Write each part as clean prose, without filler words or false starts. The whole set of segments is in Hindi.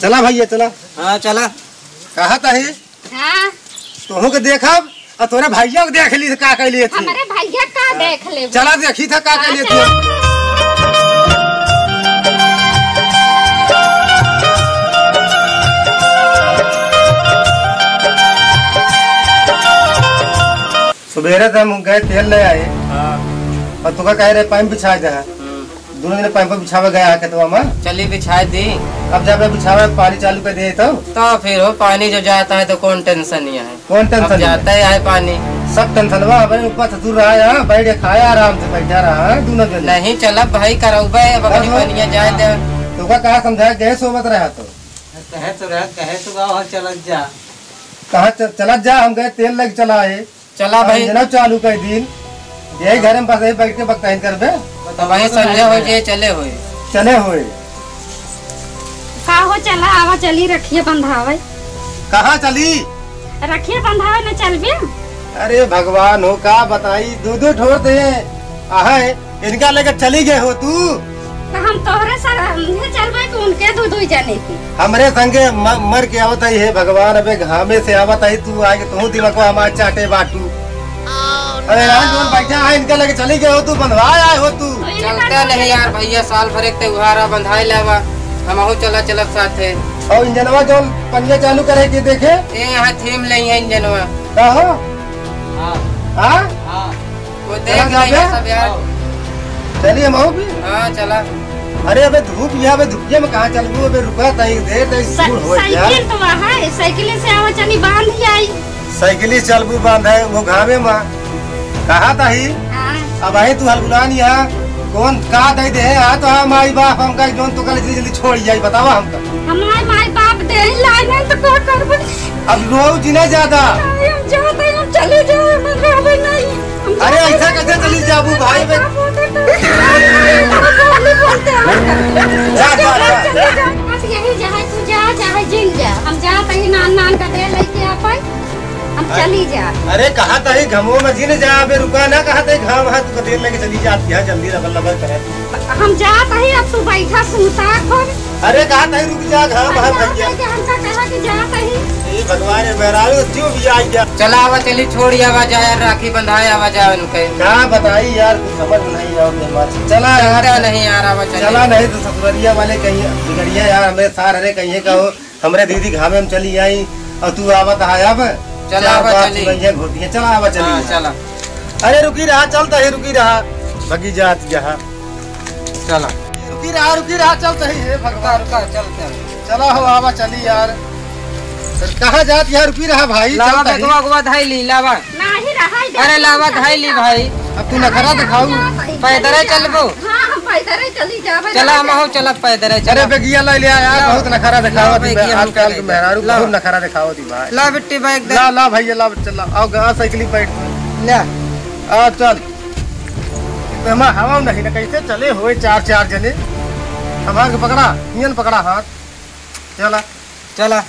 चला भैया चला। हाँ चला। कहा था ही? हाँ। तोहू के देखब और तोरे भैया को देख ली का कैली थी। हमारे भैया का देख ले। चला देखी था का कैली थी। सुबेरे से हम गए तेल ले आए। हाँ। और तुका कह रहे पाइप बिछा दे। दोनों दिन पाइप बिछावा गया के तो हम चली बिछा दी। अब जब बिछावा पानी चालू कर दिए तो फिर हो पानी जो जाता है तो कौन टेंशन नहीं है। कौन टेंशन जाता है पानी। सब टेंशन हुआ भाई ऊपर ससुर रहा है बैठ खाया आराम से बैठा रहा दोनों दिन। नहीं चला भाई करौबे बगली बनिया जाए दे। तुका कहा समझाया गए सोबत रहा तो कहे तो चलत जा। कहा चलत जा हम गए तेल लग चला है। चला भाई जनाब चालू कर दिन यही घर में बस बैठ के बकता करबे तो भाई संजय हो जे चले हुए का हो चला आवा चली रखिए बंधावे। कहाँ चली रखिए बंधावे न चलबे। अरे भगवान हो का बताई दो ठोर दे आहे इनका लेकर चली गए हो तू। तो हम तोहरे संगे चलबे कि उनके दू जाने की। हमरे संगे मर के आवत है भगवान अबे घामे से आवत है तू आए तू दिमाग को हमारे चाटे बाटू। अरे राजन बैठा है इनका लेके चली गए हो तू बंधवा आए हो तू। चलता नहीं यार भैया साल भर एक त्योहार बंधाई लेवा हम चला चलत साथे। और इंजनवा जो पंजे चालू करे के देखे यहाँ थीम ले इंजनवा कहो। हाँ वो देख सब यार। चलिए मऊ भी। हाँ चला। अरे अबे धूप यहाँ पे धूपिया में कहाँ चलू अबे रुका देर साइकिल तो है साइकिल से आवा चली बांध ही आई। साइकिल चलबू बांध है वो घामे में कहा था ही। अब आई तू हलगुलान यहाँ कौन का दे दे तो हाँ माई बाप हमका जोन तो कल जल्दी छोड़ जाई बतावा हमका। हमारे माई बाप दे लाने तो को करबे। अब रो जिना ज्यादा हम जाते हम चले जाए हम रहबे नहीं। अरे ऐसा कैसे चली जाबू भाई बे जा यही जहाँ तू जा चाहे जिल जा हम जाते ही नान का दे लेके आ हम चली जा। अरे कहा था ही घमो में जिन जा बे रुका ना कहा था घाम है तू देर लेके चली जाती है जल्दी रबल लबर करे। हम जाते ही अब तू बैठा सुनता खोल। अरे कहा था रुक जा घाम है भैया हमका कहा कि जाते ही। ये भगवान है मेहरारू क्यों भी आ गया। चला आवा चली छोड़ी आवा जाए राखी बंधाए आवा जाए उनके। क्या बताई यार कुछ समझ नहीं आओ चला यार नहीं यार आवा चला नहीं तो ससुरिया वाले कहीं बिगड़िया यार हमें सार अरे कहीं कहो हमरे दीदी घामे में चली आई और तू आवत है अब चला घोटिया चला आवा चली चला। अरे रुकी रहा चलता है रुकी रहा भगी जात यहाँ चला रुकी रहा चलता है भगवान रुका चलते चला हो आवा चली यार कहाँ जात यार रुकी रहा भाई लावा धाई ली लावा नहीं रहा। अरे लावा धाई ली भाई अब तू नखरा दिखाऊ पैदल चलबो। हाँ हम पैदल चली जावे। चला हम हो चला पैदल चला। अरे बेगिया ले लिया यार बहुत नखरा दिखाओ दी आजकल के मेहरारू बहुत नखरा दिखाओ दी भाई। ला बिट्टी बैग दे ला भैया ला चला आओ गा साइकिल बैठ ले आ चल हम हवा नहीं ना कैसे चले हुए चार जने हमारे पकड़ा नियन पकड़ा हाथ चला चला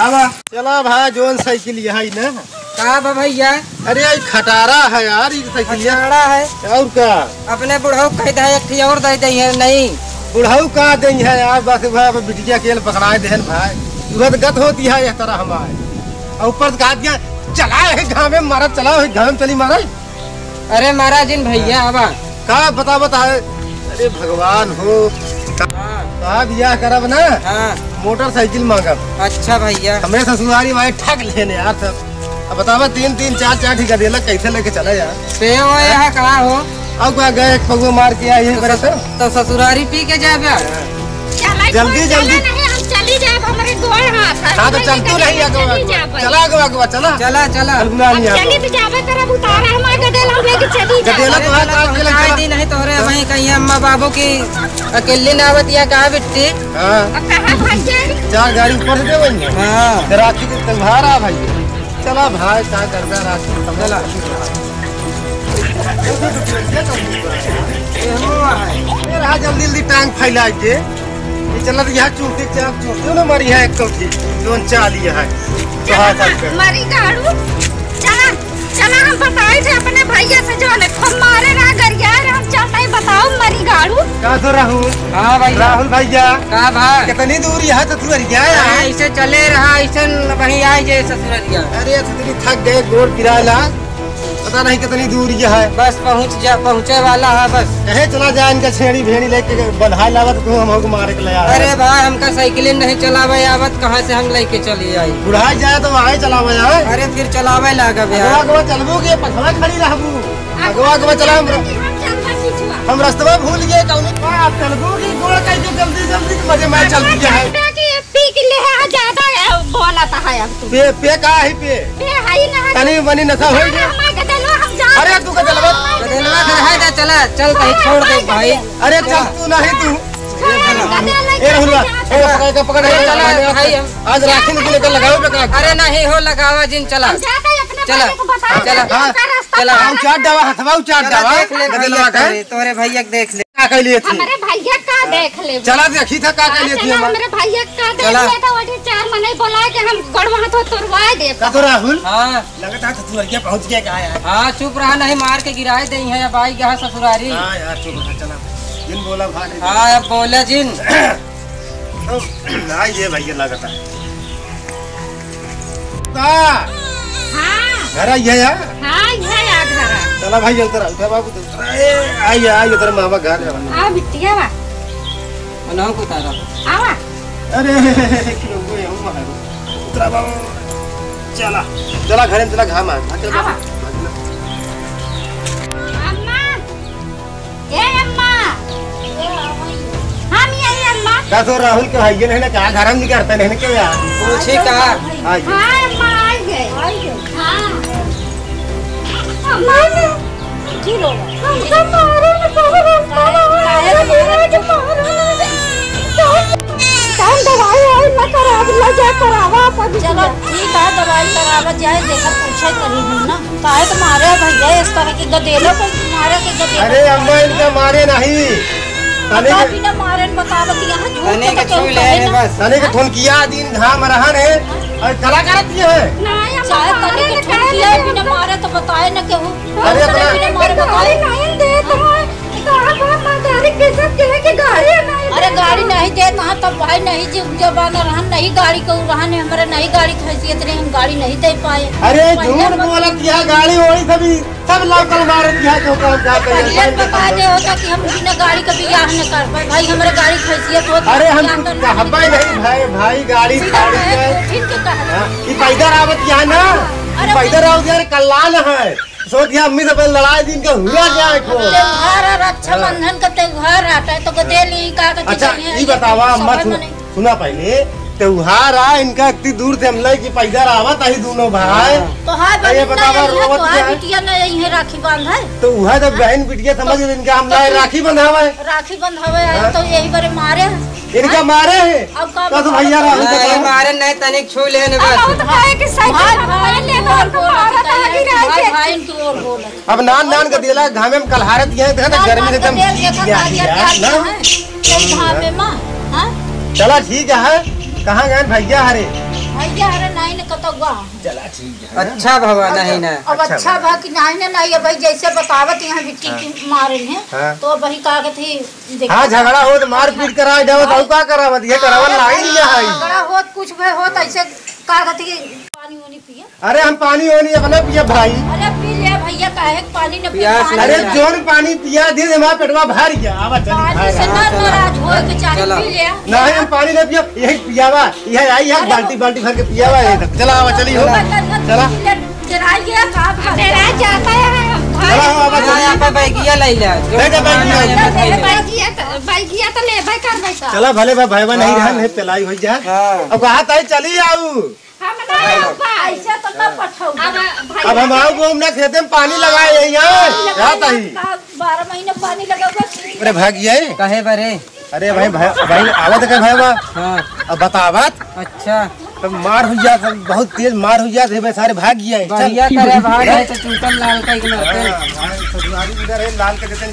आवा चला भाई जोन साइकिल है ना का भैया। अरे खटारा है यार ये साइकिल है और क्या अपने बुढ़ऊ कह दे एक और दे दे नहीं बुढ़ऊ का दे है यार बस भाई बिटिया केल पकड़ाए देन भाई तुरंत गत होती है इस तरह हमारे और ऊपर कहा दिया चला है गाँव में मारा चला गाँव में चली मारा। अरे महाराज इन भैया आवा का बता अरे भगवान हो कहा बियाह करब ना। हाँ मोटरसाइकिल मांगब। अच्छा भैया हमें ससुरारी भाई ठग लेने यार सब अब बतावा 3 4 ठिका देला कैसे लेके चला यार पे हो यहाँ कहाँ हो अब क्या गए पगो मार के आई बड़ा तो ससुरारी पी के जाए जल्दी चली जाए हमारे गोड़ हाथ है। हाँ तो चल तू नहीं चला अगवा चला चला चला चली तो जावे करब उतारा हमारे गदेला लेके चली जा। गदेला तो हाथ काट के लगा दी नहीं तोरे वहीं कहीं अम्मा बाबू की अकेली नावत या कहा बिट्टी। हां कहां भाई 4 गाड़ी ऊपर से देवनी। हां राखी के त्योहार आ भाई चला भाई का करदा राखी समझला मेरा जल्दी टांग फैला के चल यहाँ चूटी न मरी है एक चौथी जोन चाली है मरी गाड़ू चला चला हम बताए थे अपने भैया से जो हम मारे रहा गरिया हम चलते ही बताओ मरी गाड़ू का तो राहुल। हाँ भैया। राहुल भैया का भाई कितनी दूर यहाँ तो तुअरिया है। ऐसे चले रहा ऐसे वहीं आए जे ससुररिया। अरे इतनी थक गए गोड़ पिराला पता नहीं कितनी दूर यह है। बस पहुँचे वाला है बस। कहे चला जाए इनका छेड़ी भेड़ी लेके बधाई लावत तू हमको मारे के ले आया। अरे भाई हमका साइकिल नहीं चलावे आवत कहाँ से हम लेके चली आई। बुढ़ाई जाए तो वहाँ चलावे जाए। अरे फिर चलावे लागा अगवा चलबू के पछवा खड़ी रहबू। अगवा चला हम रास्ता भूल गए कौन आप चलबू की गोड़ कह के जल्दी जल्दी मजे में चल दिया है। पी के ले ज्यादा बोलता है अब तू। पे का है पे है ना तनी बनी नशा हो गया। अरे तू का चलबा गदेलवा है ना चला चल कहीं छोड़ दे भाई। अरे चल तू नहीं तू ए राहुल ए पकड़ चला भाई आज राखी में लेकर लगाओ पे। अरे नहीं हो लगावा जिन चला चला चला चला हम चाट डावा हथवा चाट डावा देख ले भैया तोरे भैया देख ले का कह लिए थी। हमारे भैया का देख ले चला देखी था का कह लिए थी। हमारे भैया का देख ले तो वही चार मने बोला कि हम गड़वा तो तुरवा दे का तो राहुल। हां लगता है तू अरिया पहुंच गया का है। हां चुप रहा नहीं मार के गिराए दे है अब आई गया ससुरारी। हां यार चुप रहा चला जिन बोला भाई। हां अब बोला जिन ना ये भैया लगता है ता हां घर ये यार। हां ये आ घर चला भाई जल्दी उठा बाबू आई तेरा मामा घर है। आ बिटिया बा ना को तारा आवा। अरे क्यों गए हम मारो उतरा बाबू चला चला घर में चला घाम आ चल आवा। अम्मा ए अम्मा हम ये अम्मा का तो राहुल के भाई ने कहा घर में नहीं करता नहीं क्यों यार पूछे का। आई हां अम्मा आ गए हां अम्मा ने किलो हमको मारो न कौन दवाई है न करा ला जा करावा पर। चलो ठीक है दवाई करावा जाए देखा पूछे करी हूं ना काहे तो मारे भैया इस तरह की गदेलो को मारे के गदेलो। अरे अम्मा इनका मारे नहीं कभी ना मारे न बतावत यहां तने के छू ले बस तने के फोन किया दिन घाम रहन है और कलाकार किए है। नहीं चाहे तने के ठोक दिया बिना मारे तो बताए न केहू। अरे तने बिना मारे बताए नहीं दे तो कहां पर मदारी के सब कहे कि गाड़ी नहीं। अरे गाड़ी नहीं दे कहां तब भाई नहीं जबान रहन नहीं गाड़ी को रहन हमारे नहीं गाड़ी हैसियत नहीं हम गाड़ी नहीं दे पाए। अरे झूठ बोलत किया गाड़ी वही सभी सब लोकल मारत किया तो काम जा पहले बता दे होता कि हम बिना गाड़ी का बियाह न कर पाए भाई हमारे गाड़ी हैसियत होती। अरे हम कहबा नहीं भाई भाई गाड़ी गाड़ी है ठीक के कहा ये पैदा रावत यहाँ ना पैदा रावत यार कल्याण है सोचिए अम्मी से पहले लड़ाई दिन के हुआ क्या है को। त्योहार और रक्षाबंधन का त्योहार आता है तो गदेली का अच्छा ये बतावा अम्मा सुना पहले त्योहार आ इनका इतनी दूर से हमला की पैदा रावत आई दोनों भाई तो हाय ये बतावा रोवत तो क्या हाय है बिटिया ने यही राखी बांध है तो वह जब बहन बिटिया समझ गए इनका हमला राखी बंधावा है राखी बंधावे है तो यही बारे मारे इनका मारे है अब का तो भैया राहुल नहीं का मारे नहीं तनिक छू ले अब बस। तो कहे कि साइकिल भाई ले और बोल भाई भाई इनकी ओर बोल अब नान का दिला घामे में कलहारत ये देखा ना गर्मी से एकदम खींच गया ना मां हां चला ठीक है कहाँ गए भैया हरे भैया अरे नहीं न कतवा चला ठीक है अच्छा भवा नहीं ना अब अच्छा भा कि नहीं नहीं भाई जैसे बतावत यहाँ बिट्टी की मारे हैं तो वही कागज थी हाँ झगड़ा हो तो मार पीट करा जाओ तो का करावत ये करावल नहीं लिया है। झगड़ा होत कुछ भी होत ऐसे कागज की पानी वानी पिया। अरे हम पानी वानी अपना पिया भाई। अरे पी ले भैया काहे पानी न प्यास पिया। अरे जोन पानी पिया दे हमारा पेटवा भर गया आवा पानी से चल ना नाराज हो के चाहे पी ले। नहीं हम पानी नहीं पिया यही पियावा यह आई है बाल्टी बाल्टी भर के पियावा चला आवा चली हो चला जरा गया का तेरा जाता है चला आवा यहाँ पे बैगिया ले जा ले जा बैगिया। बैगिया तो ले भाई कर बैठा चला भले भाई नहीं रहन है पेलाई हो जा अब कहा ताई चली आऊ हम ना ऐसे तो ना पठाओ अब हम आओ को हमने खेते में पानी लगाए यहाँ रात ही 12 महीने पानी लगाओगे। अरे भागिया कहे बरे अरे भाई भाई आवत है भाई हाँ अब बतावत अच्छा तो मार हो जात बहुत तेज मार हो जात है सारे भाग गया है बढ़िया करे भाग है तो चूतन लाल का इग्नोर भाई ससुराली इधर है लाल के देते हैं